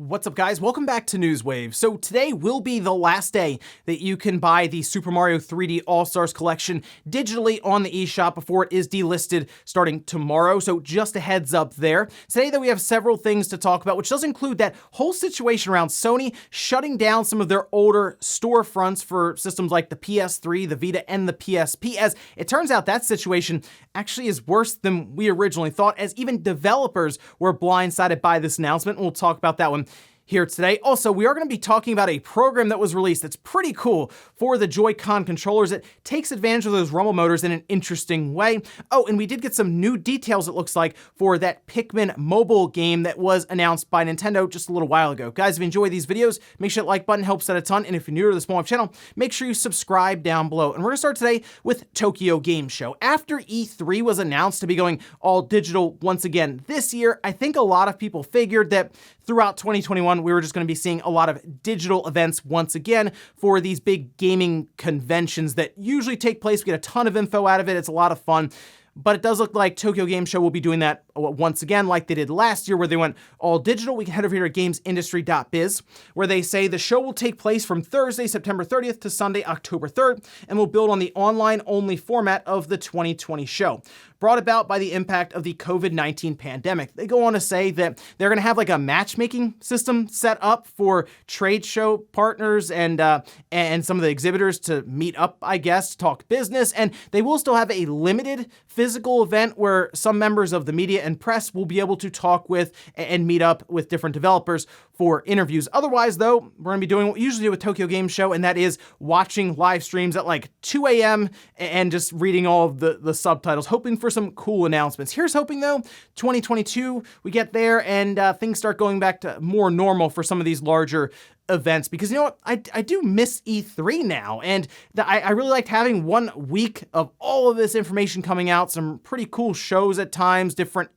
What's up, guys? Welcome back to Newswave. So today will be the last day that you can buy the Super Mario 3D All-Stars Collection digitally on the eShop before it is delisted starting tomorrow. So just a heads up there. Today, though, we have several things to talk about, which does include that whole situation around Sony shutting down some of their older storefronts for systems like the PS3, the Vita, and the PSP, as it turns out that situation actually is worse than we originally thought, as even developers were blindsided by this announcement. We'll talk about that one here today. Also, we are going to be talking about a program that was released that's pretty cool for the Joy-Con controllers. It takes advantage of those rumble motors in an interesting way. Oh, and we did get some new details, it looks like, for that Pikmin mobile game that was announced by Nintendo just a little while ago. Guys, if you enjoy these videos, make sure that like button helps out a ton. And if you're new to the Small Wave channel, make sure you subscribe down below. And we're going to start today with Tokyo Game Show. After E3 was announced to be going all digital once again this year, I think a lot of people figured that throughout 2021, we were just going to be seeing a lot of digital events once again for these big gaming conventions that usually take place. We get a ton of info out of it. It's a lot of fun. But it does look like Tokyo Game Show will be doing that once again, like they did last year, where they went all digital. We can head over here to gamesindustry.biz, where they say the show will take place from Thursday, September 30th to Sunday, October 3rd, and will build on the online-only format of the 2020 show, brought about by the impact of the COVID-19 pandemic. They go on to say that they're going to have like a matchmaking system set up for trade show partners and some of the exhibitors to meet up, I guess, to talk business. And they will still have a limited physical event where some members of the media and press will be able to talk with and meet up with different developers for interviews. Otherwise, though, we're going to be doing what we usually do with Tokyo Game Show, and that is watching live streams at like 2 a.m. and just reading all of the subtitles, hoping for some cool announcements. Here's hoping, though, 2022, we get there and things start going back to more normal for some of these larger events, because you know what, I do miss E3 now, and I really liked having 1 week of all of this information coming out, some pretty cool shows at times, different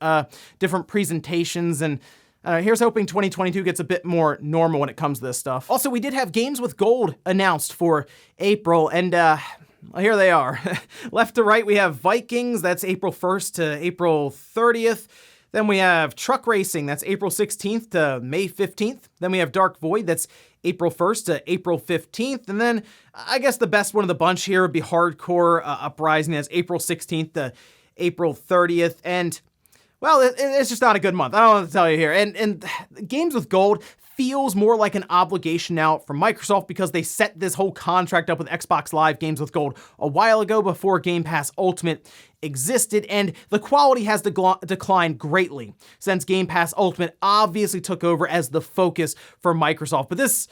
presentations, and here's hoping 2022 gets a bit more normal when it comes to this stuff. Also, we did have Games with Gold announced for April, and well, here they are. Left to right, we have Vikings, that's April 1st to April 30th. Then we have Truck Racing, that's April 16th to May 15th. Then we have Dark Void, that's April 1st to April 15th. And then I guess the best one of the bunch here would be Hardcore Uprising, that's April 16th to April 30th. And well, it's just not a good month. I don't know what to tell you here. And Games with Gold feels more like an obligation now from Microsoft, because they set this whole contract up with Xbox Live Games with Gold a while ago, before Game Pass Ultimate existed, and the quality has declined greatly since Game Pass Ultimate obviously took over as the focus for Microsoft. But this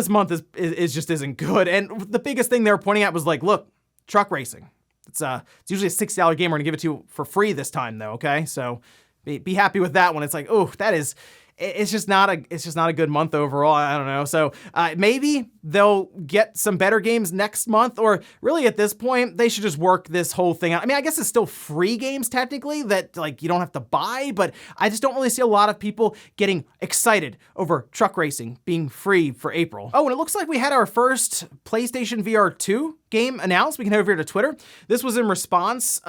month is just isn't good. And the biggest thing they were pointing out was like, look, Truck Racing. It's usually a $60 game. We're gonna give it to you for free this time, though. Okay, so be happy with that one. It's like, oh, that is. It's just not a good month overall. I don't know. So maybe they'll get some better games next month, or really at this point, they should just work this whole thing out. I mean, I guess it's still free games technically that like you don't have to buy, but I just don't really see a lot of people getting excited over Truck Racing being free for April. Oh, and it looks like we had our first PlayStation VR 2 game announced. We can head over here to Twitter. This was in response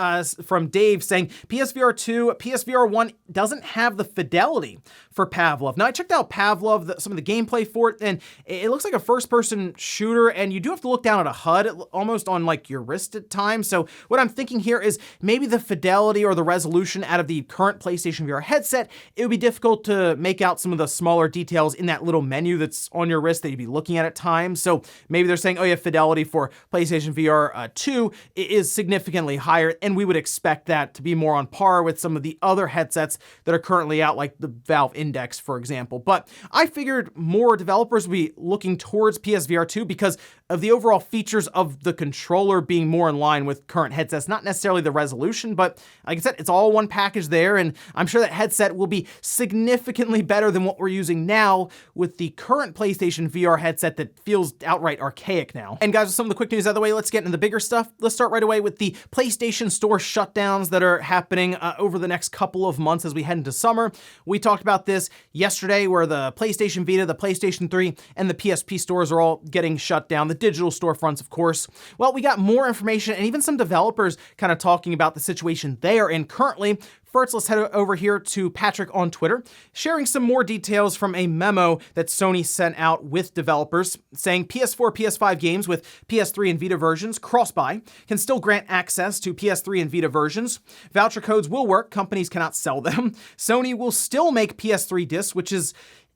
from Dave saying PSVR 2, PSVR 1 doesn't have the fidelity for Pavlov. Now, I checked out Pavlov, some of the gameplay for it, and it looks like a first-person shooter, and you do have to look down at a HUD almost on like your wrist at times. So what I'm thinking here is maybe the fidelity or the resolution out of the current PlayStation VR headset, it would be difficult to make out some of the smaller details in that little menu that's on your wrist that you'd be looking at times. So maybe they're saying, oh yeah, fidelity for PlayStation VR 2 is significantly higher, and we would expect that to be more on par with some of the other headsets that are currently out, like the Valve Index, for example. But I figured more developers would be looking towards PSVR 2 because of the overall features of the controller being more in line with current headsets, not necessarily the resolution, but like I said, it's all one package there, and I'm sure that headset will be significantly better than what we're using now with the current PlayStation VR headset that feels outright archaic now. And guys, with some of the quick news out of the way, let's get into the bigger stuff. Let's start right away with the PlayStation Store shutdowns that are happening over the next couple of months as we head into summer. We talked about this yesterday, where the PlayStation Vita, the PlayStation 3, and the PSP stores are all getting shut down. The digital storefronts, of course. Well, we got more information and even some developers kind of talking about the situation they are in currently first, let's head over here to Patrick on Twitter, sharing some more details from a memo that Sony sent out with developers, saying PS4, PS5 games with PS3 and Vita versions cross-buy can still grant access to PS3 and Vita versions. Voucher codes will work. Companies cannot sell them. Sony will still make PS3 discs, which is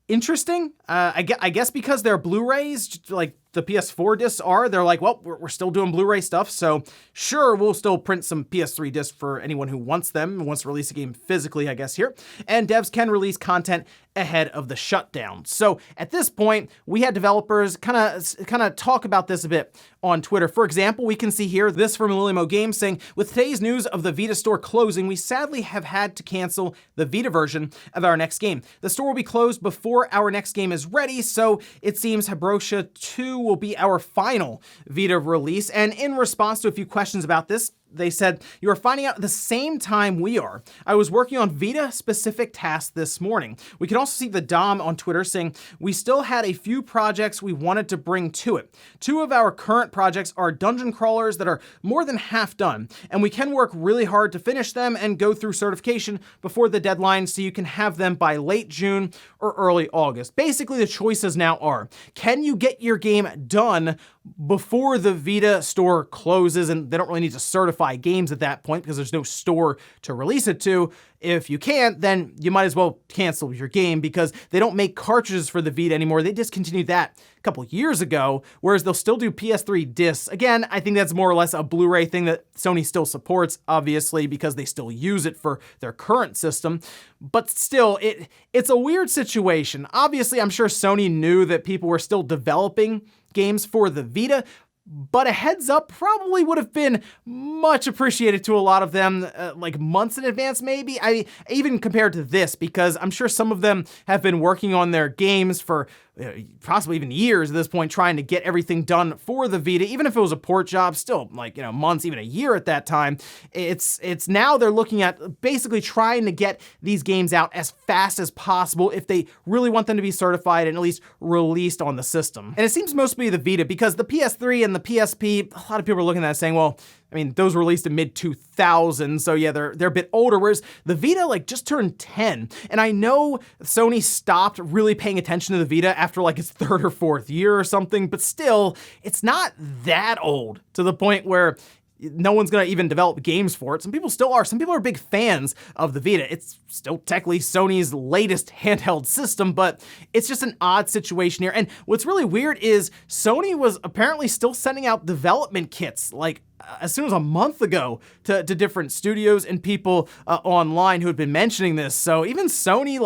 interesting. I guess because they're Blu-rays, like the PS4 discs are, they're like, well, we're still doing Blu-ray stuff, so sure, we'll still print some PS3 discs for anyone who wants them, wants to release a game physically, I guess, here. And devs can release content ahead of the shutdown. So at this point, we had developers kind of talk about this a bit on Twitter. For example, we can see here this from William O Games saying, with today's news of the Vita store closing, we sadly have had to cancel the Vita version of our next game. The store will be closed before our next game is ready, so it seems Habrosia 2 will be our final Vita release. And in response to a few questions about this, they said, you are finding out at the same time we are. I was working on Vita-specific tasks this morning. We can also see the Dom on Twitter saying, we still had a few projects we wanted to bring to it. 2 of our current projects are dungeon crawlers that are more than half done, and we can work really hard to finish them and go through certification before the deadline so you can have them by late June or early August. Basically, the choices now are, can you get your game done before the Vita store closes? And they don't really need to certify games at that point because there's no store to release it to. If you can't, then you might as well cancel your game because they don't make cartridges for the Vita anymore. They discontinued that a couple years ago, whereas they'll still do PS3 discs. Again, I think that's more or less a Blu-ray thing that Sony still supports, obviously, because they still use it for their current system. But still, it's a weird situation. Obviously, I'm sure Sony knew that people were still developing games for the Vita, but a heads up probably would have been much appreciated to a lot of them, like months in advance maybe. Even compared to this, because I'm sure some of them have been working on their games for possibly even years at this point, trying to get everything done for the Vita. Even if it was a port job, still like, months, even a year at that time. It's now they're looking at basically trying to get these games out as fast as possible if they really want them to be certified and at least released on the system. And it seems mostly the Vita, because the PS3 and the PSP, a lot of people are looking at that saying, well, I mean, those were released in mid-2000s, so yeah, they're a bit older, whereas the Vita just turned 10. And I know Sony stopped really paying attention to the Vita after its 3rd or 4th year or something, but still, it's not that old to the point where no one's gonna even develop games for it. Some people still are. Some people are big fans of the Vita. It's still technically Sony's latest handheld system, but it's just an odd situation here. And what's really weird is Sony was apparently still sending out development kits as soon as a month ago to different studios and people online who had been mentioning this. So even Sony,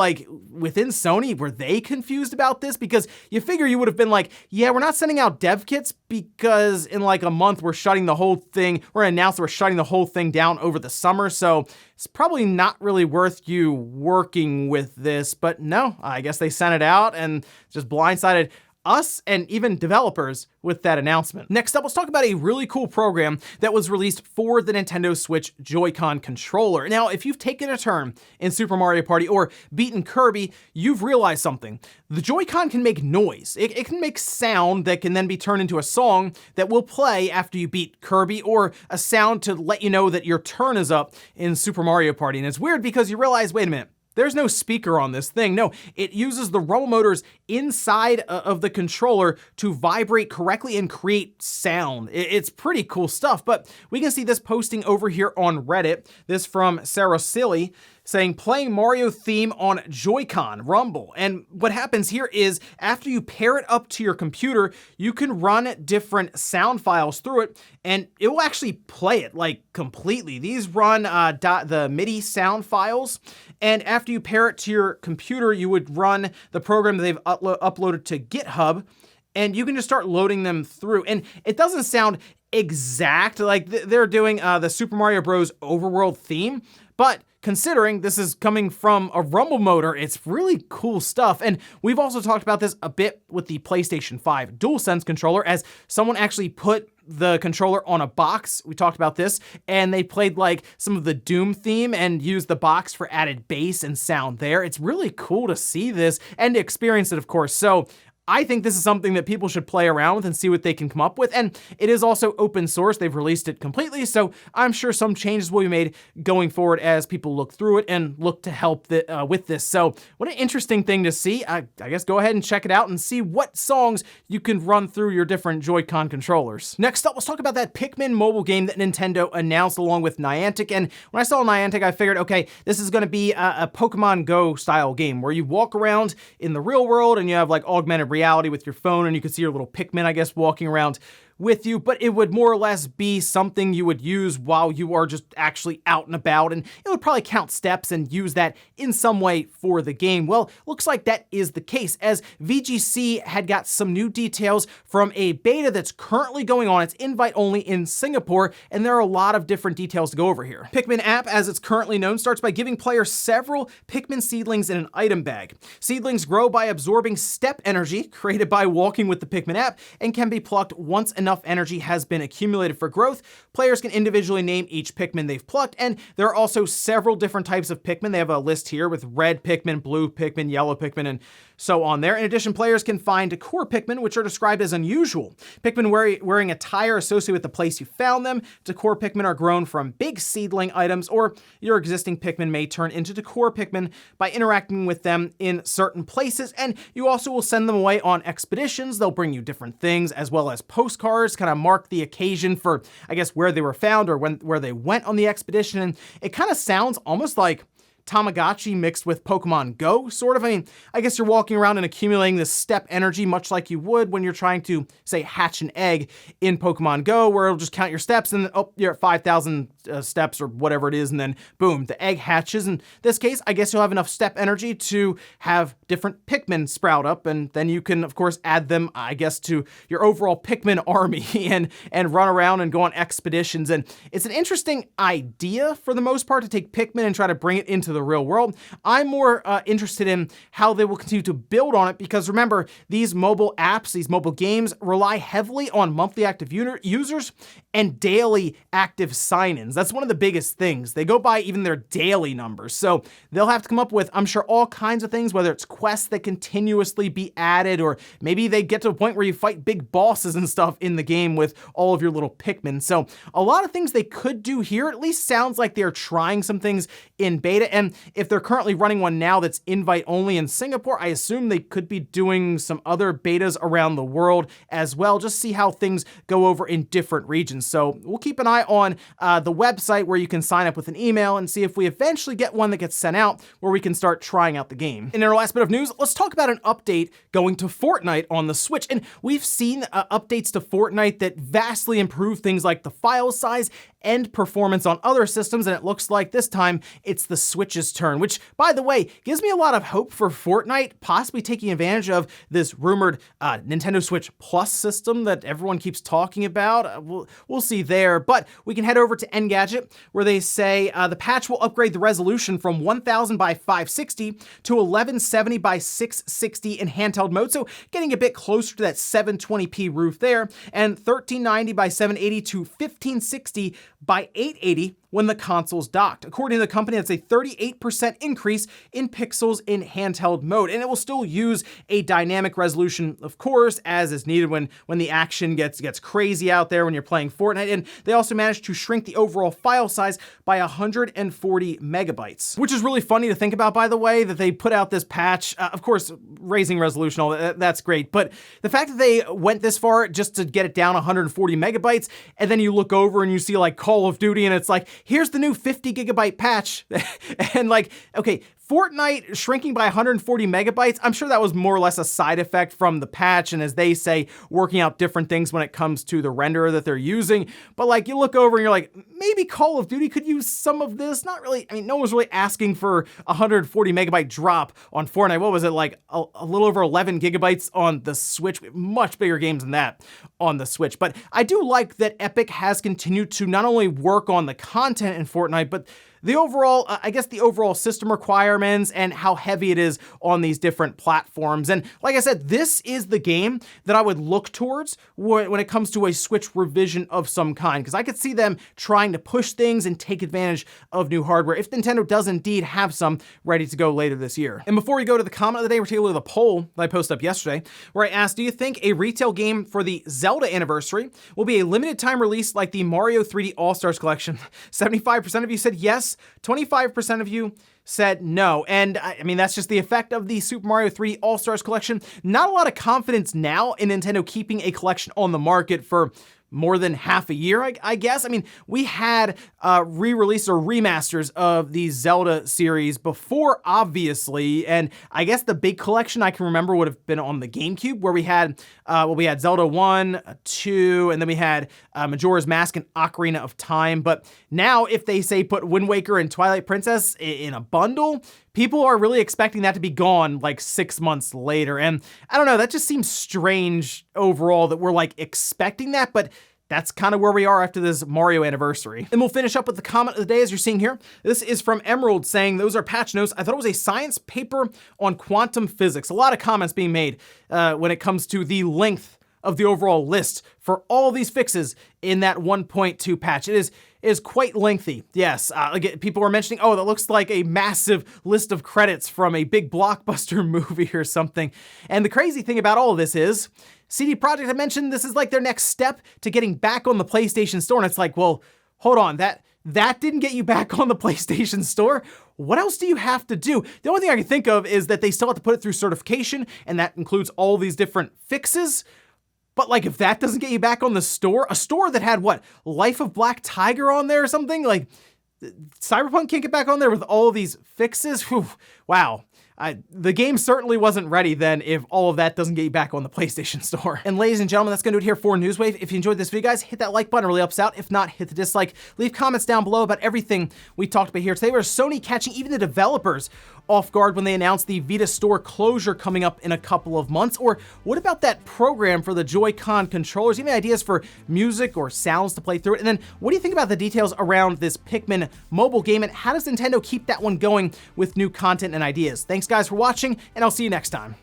within Sony, were they confused about this? Because you figure you would have been yeah, we're not sending out dev kits because in a month we're shutting the whole thing, we're gonna announce that we're shutting the whole thing down over the summer. So it's probably not really worth you working with this, but no, I guess they sent it out and just blindsided us and even developers with that announcement. Next up, let's talk about a really cool program that was released for the Nintendo Switch Joy-Con controller. Now, if you've taken a turn in Super Mario Party or beaten Kirby, you've realized something. The Joy-Con can make noise. It can make sound that can then be turned into a song that will play after you beat Kirby, or a sound to let you know that your turn is up in Super Mario Party. And it's weird because you realize, wait a minute, there's no speaker on this thing. No, it uses the rumble motors inside of the controller to vibrate correctly and create sound. It's pretty cool stuff, but we can see this posting over here on Reddit. This from Sarah Silly, saying playing Mario theme on Joy-Con Rumble. And what happens here is after you pair it up to your computer, you can run different sound files through it and it will actually play it completely. These run the MIDI sound files. And after you pair it to your computer, you would run the program that they've uploaded to GitHub, and you can just start loading them through. And it doesn't sound exact like they're doing the Super Mario Bros. Overworld theme, but considering this is coming from a rumble motor, it's really cool stuff. And we've also talked about this a bit with the PlayStation 5 DualSense controller, as someone actually put the controller on a box. We talked about this, and they played some of the Doom theme and used the box for added bass and sound there. It's really cool to see this and to experience it, of course. So I think this is something that people should play around with and see what they can come up with. And it is also open source. They've released it completely. So I'm sure some changes will be made going forward as people look through it and look to help with this. So what an interesting thing to see. I guess go ahead and check it out and see what songs you can run through your different Joy-Con controllers. Next up, let's talk about that Pikmin mobile game that Nintendo announced along with Niantic. And when I saw Niantic, I figured, okay, this is going to be a Pokemon Go style game where you walk around in the real world and you have like augmented reality with your phone and you can see your little Pikmin, I guess, walking around with you, but it would more or less be something you would use while you are just actually out and about, and it would probably count steps and use that in some way for the game. Well, looks like that is the case, as VGC had got some new details from a beta that's currently going on. It's invite only in Singapore, and there are a lot of different details to go over here. Pikmin app, as it's currently known, starts by giving players several Pikmin seedlings in an item bag. Seedlings grow by absorbing step energy created by walking with the Pikmin app and can be plucked once enough energy has been accumulated for growth. Players can individually name each Pikmin they've plucked, and there are also several different types of Pikmin. They have a list here with red Pikmin, blue Pikmin, yellow Pikmin, and so on there. In addition, players can find core Pikmin, which are described as unusual. Pikmin wearing attire associated with the place you found them. Decor Pikmin are grown from big seedling items, or your existing Pikmin may turn into decor Pikmin by interacting with them in certain places, and you also will send them away on expeditions. They'll bring you different things, as well as postcards, kind of mark the occasion for, I guess, where they were found or where they went on the expedition. And it kind of sounds almost like Tamagotchi mixed with Pokemon Go, sort of. I mean, I guess you're walking around and accumulating this step energy, much like you would when you're trying to, say, hatch an egg in Pokemon Go, where it'll just count your steps, and then, oh, you're at 5,000 steps or whatever it is, and then boom, the egg hatches. In this case, I guess you'll have enough step energy to have different Pikmin sprout up, and then you can, of course, add them, I guess, to your overall Pikmin army and run around and go on expeditions. And it's an interesting idea, for the most part, to take Pikmin and try to bring it into the real world. I'm more interested in how they will continue to build on it, because remember, these mobile apps, these mobile games rely heavily on monthly active users and daily active sign-ins. That's one of the biggest things. They go by even their daily numbers. So they'll have to come up with, I'm sure, all kinds of things, whether it's quests that continuously be added, or maybe they get to a point where you fight big bosses and stuff in the game with all of your little Pikmin. So a lot of things they could do here. At least sounds like they're trying some things in beta. And if they're currently running one now that's invite only in Singapore, I assume they could be doing some other betas around the world as well. Just see how things go over in different regions. So we'll keep an eye on the website where you can sign up with an email and see if we eventually get one that gets sent out where we can start trying out the game. And in our last bit of news, let's talk about an update going to Fortnite on the Switch. And we've seen updates to Fortnite that vastly improve things like the file size and performance on other systems, and it looks like this time it's the Switch's turn, which, by the way, gives me a lot of hope for Fortnite possibly taking advantage of this rumored Nintendo Switch Plus system that everyone keeps talking about. We'll see there, but we can head over to Engadget, where they say the patch will upgrade the resolution from 1000 by 560 to 1170 by 660 in handheld mode, so getting a bit closer to that 720p roof there, and 1390 by 780 to 1560 by 880 when the console's docked. According to the company, that's a 38% increase in pixels in handheld mode, and it will still use a dynamic resolution, of course, as is needed when the action gets crazy out there when you're playing Fortnite. And they also managed to shrink the overall file size by 140 megabytes, which is really funny to think about, by the way, that they put out this patch, of course, raising resolution, all that's great, but the fact that they went this far just to get it down 140 megabytes, and then you look over and you see like Call of Duty, and it's like, here's the new 50 gigabyte patch. And like, okay, Fortnite shrinking by 140 megabytes, I'm sure that was more or less a side effect from the patch, and as they say, working out different things when it comes to the renderer that they're using. But like, you look over and you're like, maybe Call of Duty could use some of this. Not really. I mean, no one was really asking for a 140 megabyte drop on Fortnite. What was it, like a little over 11 gigabytes on the Switch? Much bigger games than that on the Switch. But I do like that Epic has continued to not only work on the content in Fortnite, but the overall, I guess the overall system requirements and how heavy it is on these different platforms. And like I said, this is the game that I would look towards when it comes to a Switch revision of some kind, because I could see them trying to push things and take advantage of new hardware if Nintendo does indeed have some ready to go later this year. And before we go to the comment of the day, we're taking a look at the poll that I posted up yesterday, where I asked, do you think a retail game for the Zelda anniversary will be a limited time release like the Mario 3D All-Stars collection? 75% of you said yes, 25% of you said no. And I mean, that's just the effect of the Super Mario 3D All-Stars collection. Not a lot of confidence now in Nintendo keeping a collection on the market for more than half a year, I guess. I mean, we had re-release or remasters of the Zelda series before, obviously, and I guess the big collection I can remember would have been on the GameCube, where we had Zelda 1, 2, and then we had Majora's Mask and Ocarina of Time. But now, if they say put Wind Waker and Twilight Princess in a bundle, people are really expecting that to be gone like 6 months later. And I don't know, that just seems strange overall that we're like expecting that, but that's kind of where we are after this Mario anniversary. And we'll finish up with the comment of the day, as you're seeing here. This is from Emerald saying, those are patch notes. I thought it was a science paper on quantum physics. A lot of comments being made when it comes to the length of the overall list for all these fixes in that 1.2 patch. It is quite lengthy. Yes, people were mentioning, oh, that looks like a massive list of credits from a big blockbuster movie or something. And the crazy thing about all of this is, CD Projekt had mentioned this is like their next step to getting back on the PlayStation Store. And it's like, well, hold on, that didn't get you back on the PlayStation Store. What else do you have to do? The only thing I can think of is that they still have to put it through certification, and that includes all these different fixes. But like, if that doesn't get you back on the store, a store that had what, Life of Black Tiger on there or something, like Cyberpunk can't get back on there with all of these fixes. Whew, wow. The game certainly wasn't ready then if all of that doesn't get you back on the PlayStation Store. And ladies and gentlemen, that's gonna do it here for Newswave. If you enjoyed this video, guys, hit that like button, it really helps out. If not, hit the dislike. Leave comments down below about everything we talked about here today. Where Sony catching even the developers off guard when they announced the Vita store closure coming up in a couple of months? Or what about that program for the Joy-Con controllers? Even ideas for music or sounds to play through it? And then what do you think about the details around this Pikmin mobile game, and how does Nintendo keep that one going with new content and ideas? Thanks guys for watching, and I'll see you next time.